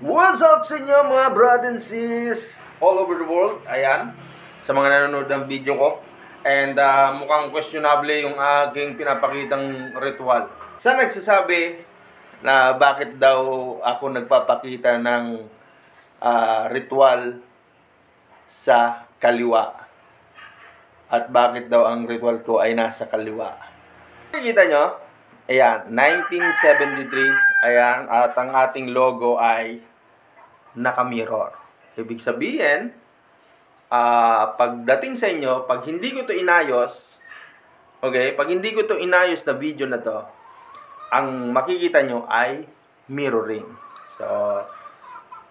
What's up sa inyo mga brad and sis all over the world? Ayan, sa mga nanonood ng video ko. And mukhang questionable yung aking pinapakitang ritual. Sa nagsasabi na bakit daw ako nagpapakita ng ritual sa kaliwa. At bakit daw ang ritual ko ay nasa kaliwa. Nakikita nyo? Ayan, 1973. Ayan, at ang ating logo ay naka-mirror. Ibig sabihin, pagdating sa inyo, pag hindi ko to inayos, okay, pag hindi ko to inayos na video na to, ang makikita nyo ay mirroring. So,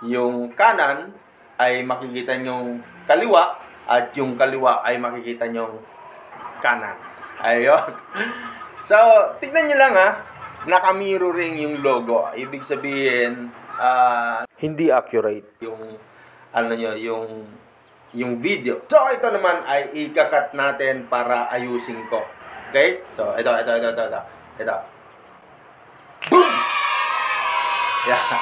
yung kanan ay makikita nyo kaliwa, at yung kaliwa ay makikita nyo kanan. Ayun. So, tignan nyo lang naka-mirroring yung logo. Ibig sabihin, hindi accurate yung yung video. So ito naman ay ikakat natin para ayusin ko. Okay? So ito. Boom! Yeah.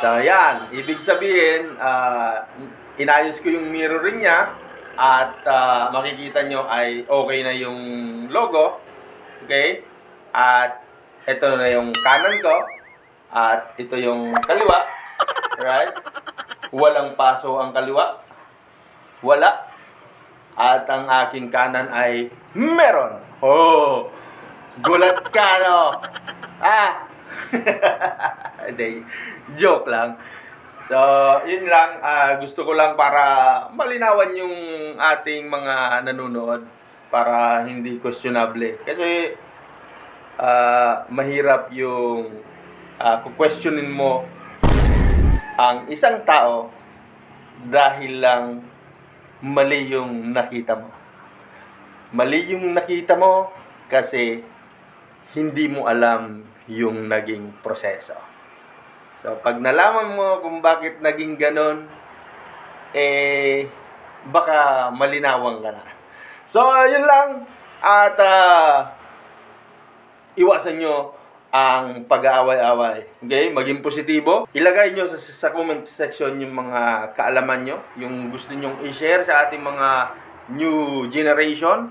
So yan, ibig sabihin inayos ko yung mirroring niya at makikita nyo ay okay na yung logo. Okay? At ito na yung kanan ko. At ito yung kaliwa, right? Walang paso ang kaliwa. Wala. At ang aking kanan ay meron. Oh! Gulat ka, no? Hindi. Joke lang. So, yun lang. Gusto ko lang para malinawan yung ating mga nanonood. Para hindi questionable. Kasi, mahirap yung questionin mo ang isang tao dahil lang mali yung nakita mo. Mali yung nakita mo kasi hindi mo alam yung naging proseso. So, pag nalaman mo kung bakit naging ganon, baka malinawan ka na. So, yun lang. At iwasan nyo ang pag-aaway-away. Okay? Maging positibo. Ilagay nyo sa comment section yung mga kaalaman nyo, yung gusto nyong i-share sa ating mga new generation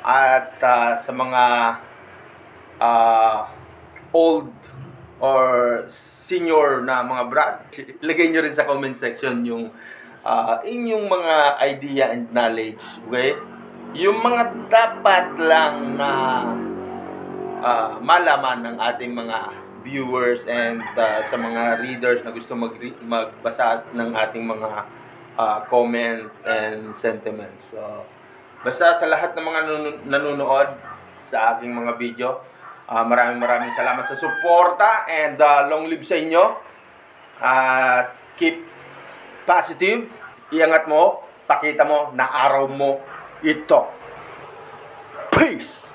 at sa mga old or senior na mga brad. Ilagay nyo rin sa comment section yung inyong mga idea and knowledge. Okay? Yung mga dapat lang na malaman ng ating mga viewers and sa mga readers na gusto magbasa ng ating mga comments and sentiments. So, basta sa lahat ng mga nanonood sa aking mga video, maraming salamat sa suporta and long live sa inyo. Keep positive. Iangat mo, pakita mo na araw mo ito. Peace!